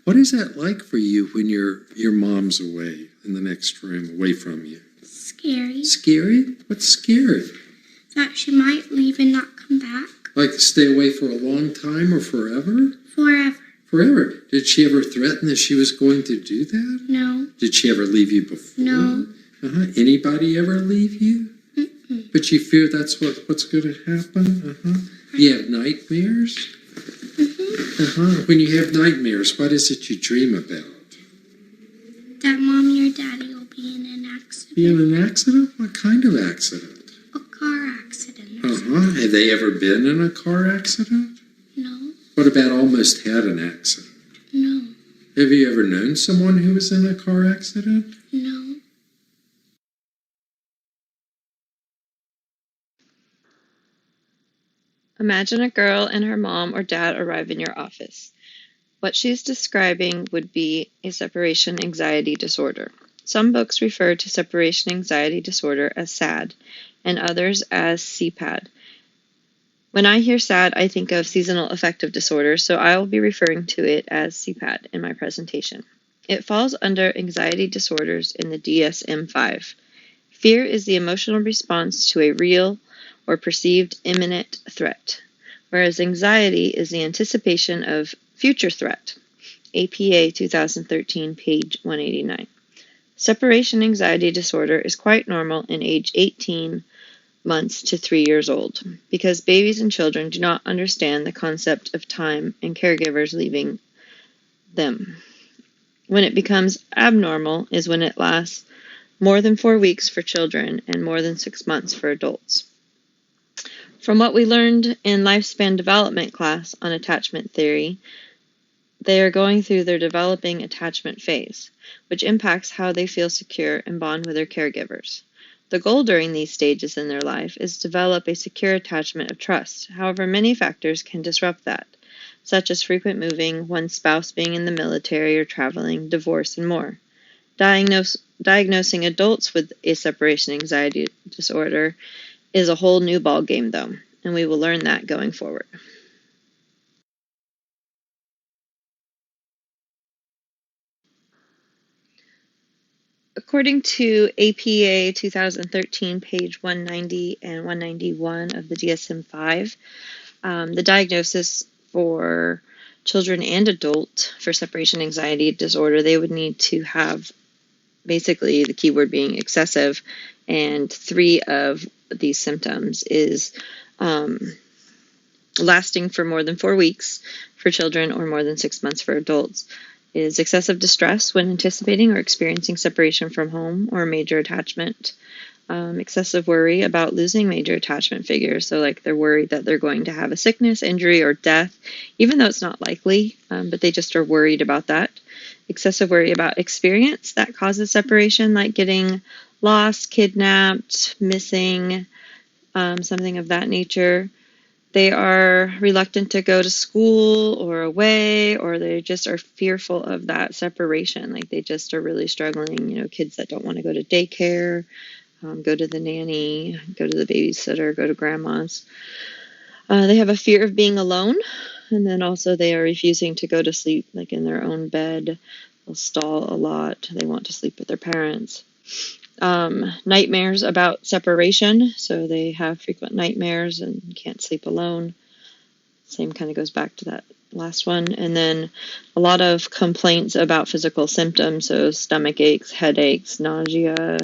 What is that like for you when your mom's away in the next room, away from you? Scary. Scary? What's scary? That she might leave and not come back. Like stay away for a long time or forever? Forever. Forever. Did she ever threaten that she was going to do that? No. Did she ever leave you before? No. Anybody ever leave you? Mm-mm. But you fear that's what's going to happen? You have nightmares? Mm-hmm. When you have nightmares, what is it you dream about? That Mommy or Daddy will be in an accident. Be in an accident? What kind of accident? A car accident or something. Have they ever been in a car accident? No. What about almost had an accident? No. Have you ever known someone who was in a car accident? No. Imagine a girl and her mom or dad arrive in your office. What she's describing would be a separation anxiety disorder. Some books refer to separation anxiety disorder as SAD, and others as CPAD. When I hear SAD, I think of seasonal affective disorder, so I will be referring to it as CPAD in my presentation. It falls under anxiety disorders in the DSM-5. Fear is the emotional response to a real or perceived imminent threat, whereas anxiety is the anticipation of future threat. APA 2013, page 189. Separation anxiety disorder is quite normal in age 18 months to 3 years old, because babies and children do not understand the concept of time and caregivers leaving them. When it becomes abnormal is when it lasts more than 4 weeks for children and more than 6 months for adults. From what we learned in lifespan development class on attachment theory, they are going through their developing attachment phase, which impacts how they feel secure and bond with their caregivers. The goal during these stages in their life is to develop a secure attachment of trust. However, many factors can disrupt that, such as frequent moving, one spouse being in the military or traveling, divorce, and more. Diagnosing adults with a separation anxiety disorder is a whole new ball game, though, and we will learn that going forward. According to APA 2013, page 190 and 191 of the DSM-5, the diagnosis for children and adult for separation anxiety disorder, they would need to have basically the keyword being excessive, and 3 of these symptoms is lasting for more than 4 weeks for children or more than 6 months for adults, is excessive distress when anticipating or experiencing separation from home or major attachment, excessive worry about losing major attachment figures, so like they're worried that they're going to have a sickness, injury, or death, even though it's not likely, but they just are worried about that. Excessive worry about experience that causes separation, like getting lost, kidnapped, missing, something of that nature. They are reluctant to go to school or away, or they just are fearful of that separation. Like they just are really struggling, kids that don't want to go to daycare, go to the nanny, go to the babysitter, go to grandma's. They have a fear of being alone. And then also they are refusing to go to sleep like in their own bed. They'll stall a lot. They want to sleep with their parents. Nightmares about separation. So they have frequent nightmares and can't sleep alone. Same kind of goes back to that last one. And then a lot of complaints about physical symptoms. So stomach aches, headaches, nausea,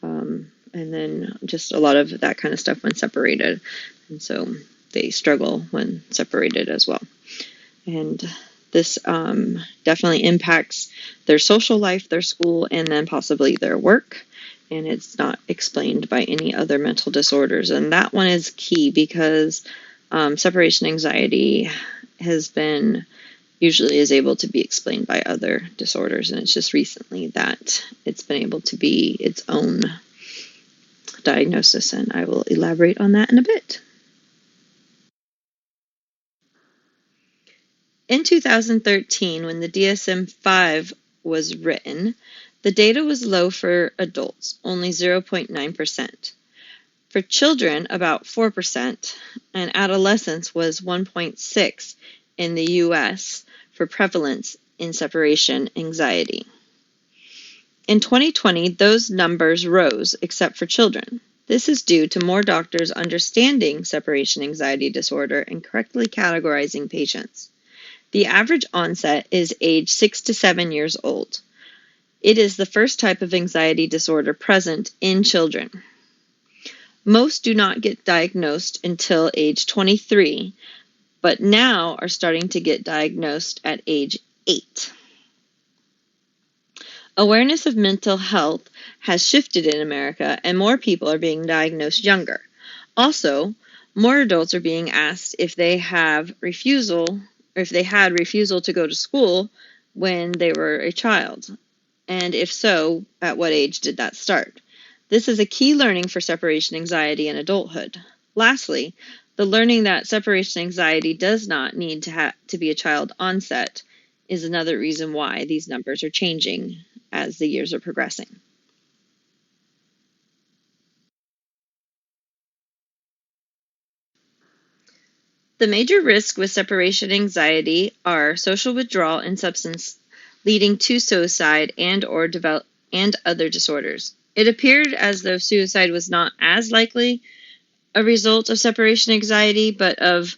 and then just a lot of that kind of stuff when separated. And so they struggle when separated as well. And this definitely impacts their social life, their school, and then possibly their work. And it's not explained by any other mental disorders. And that one is key because separation anxiety usually is able to be explained by other disorders. And it's just recently that it's been able to be its own diagnosis. And I will elaborate on that in a bit. In 2013, when the DSM-5 was written, the data was low for adults, only 0.9%. For children, about 4%, and adolescents was 1.6 in the US for prevalence in separation anxiety. In 2020, those numbers rose, except for children. This is due to more doctors understanding separation anxiety disorder and correctly categorizing patients. The average onset is age 6 to 7 years old. It is the first type of anxiety disorder present in children. Most do not get diagnosed until age 23, but now are starting to get diagnosed at age 8. Awareness of mental health has shifted in America, and more people are being diagnosed younger. Also, more adults are being asked if they had refusal to go to school when they were a child, and if so, at what age did that start? This is a key learning for separation anxiety in adulthood. Lastly, the learning that separation anxiety does not need to be a child onset is another reason why these numbers are changing as the years are progressing. The major risks with separation anxiety are social withdrawal and substance leading to suicide and other disorders. It appeared as though suicide was not as likely a result of separation anxiety, but of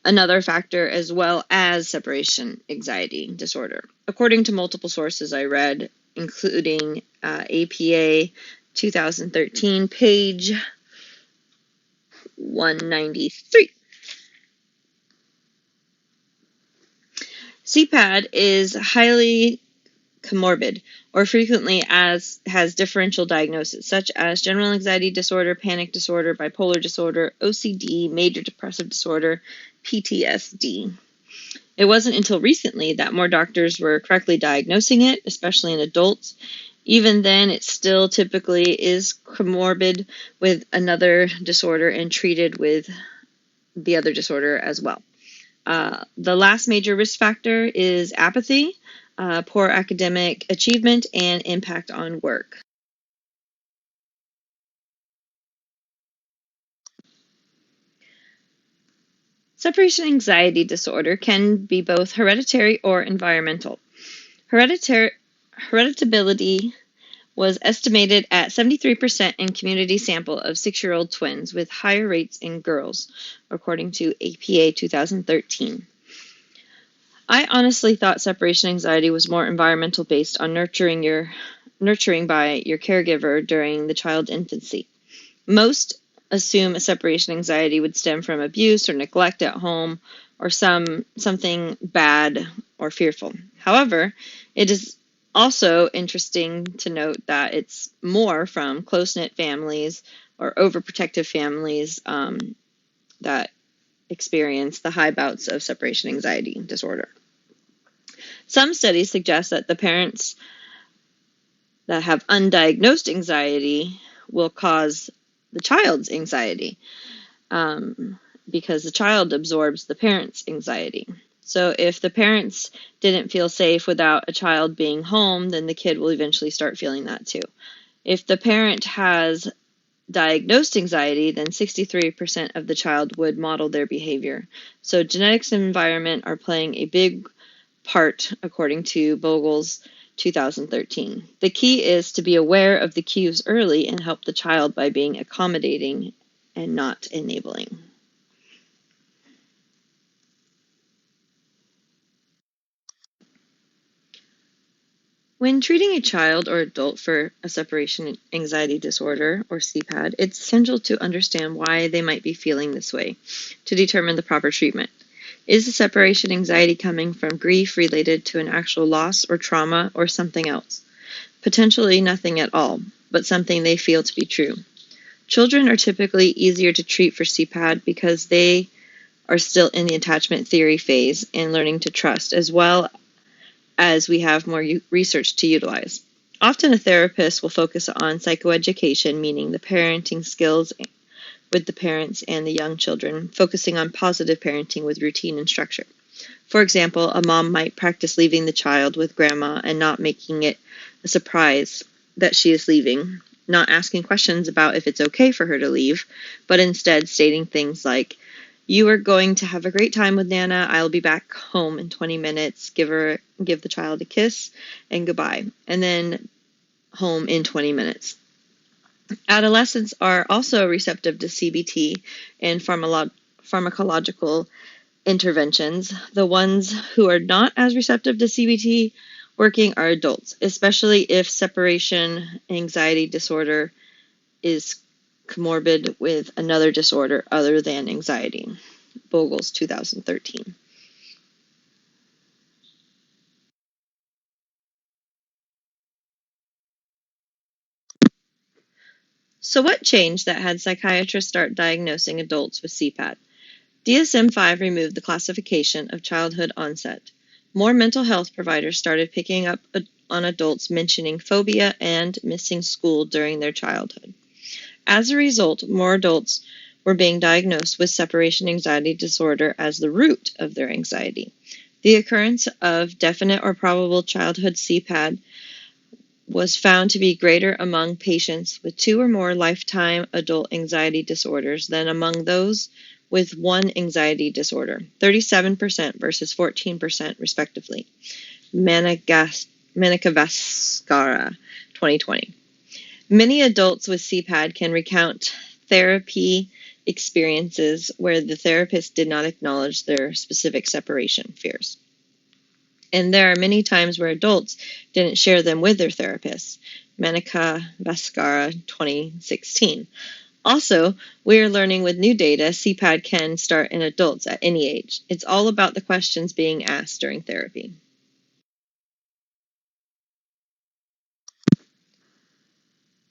another factor as well as separation anxiety disorder. According to multiple sources I read, including APA 2013, page 193. CPAD is highly comorbid, or frequently has differential diagnoses, such as general anxiety disorder, panic disorder, bipolar disorder, OCD, major depressive disorder, PTSD. It wasn't until recently that more doctors were correctly diagnosing it, especially in adults. Even then, it still typically is comorbid with another disorder and treated with the other disorder as well. The last major risk factor is apathy, poor academic achievement, and impact on work. Separation anxiety disorder can be both hereditary or environmental. Hereditability was estimated at 73% in community sample of 6-year-old twins, with higher rates in girls, according to APA 2013. I honestly thought separation anxiety was more environmental, based on nurturing by your caregiver during the child's infancy. Most assume a separation anxiety would stem from abuse or neglect at home or something bad or fearful. However, it is also interesting to note that it's more from close-knit families or overprotective families that experience the high bouts of separation anxiety disorder. Some studies suggest that the parents that have undiagnosed anxiety will cause the child's anxiety because the child absorbs the parent's anxiety. So if the parents didn't feel safe without a child being home, then the kid will eventually start feeling that too. If the parent has diagnosed anxiety, then 63% of the child would model their behavior. So genetics and environment are playing a big part, according to Vogel's 2013. The key is to be aware of the cues early and help the child by being accommodating and not enabling. When treating a child or adult for a separation anxiety disorder, or CPAD, it's essential to understand why they might be feeling this way to determine the proper treatment. Is the separation anxiety coming from grief related to an actual loss or trauma, or something else? Potentially nothing at all, but something they feel to be true. Children are typically easier to treat for CPAD because they are still in the attachment theory phase and learning to trust, as well as we have more research to utilize. Often a therapist will focus on psychoeducation, meaning the parenting skills with the parents and the young children, focusing on positive parenting with routine and structure. For example, a mom might practice leaving the child with grandma and not making it a surprise that she is leaving, not asking questions about if it's okay for her to leave, but instead stating things like, You are going to have a great time with Nana. I'll be back home in 20 minutes. Give the child a kiss and goodbye. And then home in 20 minutes. Adolescents are also receptive to CBT and pharmacological interventions. The ones who are not as receptive to CBT working are adults, especially if separation anxiety disorder is comorbid with another disorder other than anxiety. Vogels, 2013. So what changed that had psychiatrists start diagnosing adults with CPAD? DSM-5 removed the classification of childhood onset. More mental health providers started picking up on adults mentioning phobia and missing school during their childhood. As a result, more adults were being diagnosed with separation anxiety disorder as the root of their anxiety. The occurrence of definite or probable childhood CPAD was found to be greater among patients with 2 or more lifetime adult anxiety disorders than among those with one anxiety disorder, 37% versus 14% respectively. Manikavaskara, 2020. Many adults with CPAD can recount therapy experiences where the therapist did not acknowledge their specific separation fears. And there are many times where adults didn't share them with their therapists. Manika Vaskara, 2016. Also, we are learning with new data, CPAD can start in adults at any age. It's all about the questions being asked during therapy.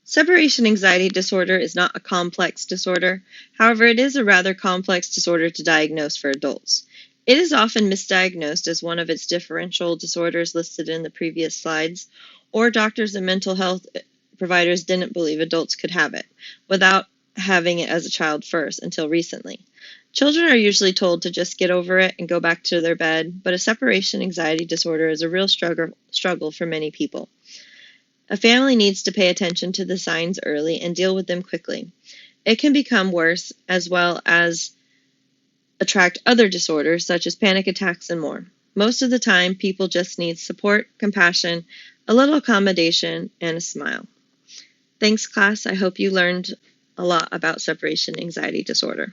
Separation anxiety disorder is not a complex disorder. However, it is a rather complex disorder to diagnose for adults. It is often misdiagnosed as one of its differential disorders listed in the previous slides, or doctors and mental health providers didn't believe adults could have it, without having it as a child first until recently. Children are usually told to just get over it and go back to their bed, but a separation anxiety disorder is a real struggle for many people. A family needs to pay attention to the signs early and deal with them quickly. It can become worse, as well as attract other disorders such as panic attacks and more. Most of the time, people just need support, compassion, a little accommodation, and a smile. Thanks, class. I hope you learned a lot about separation anxiety disorder.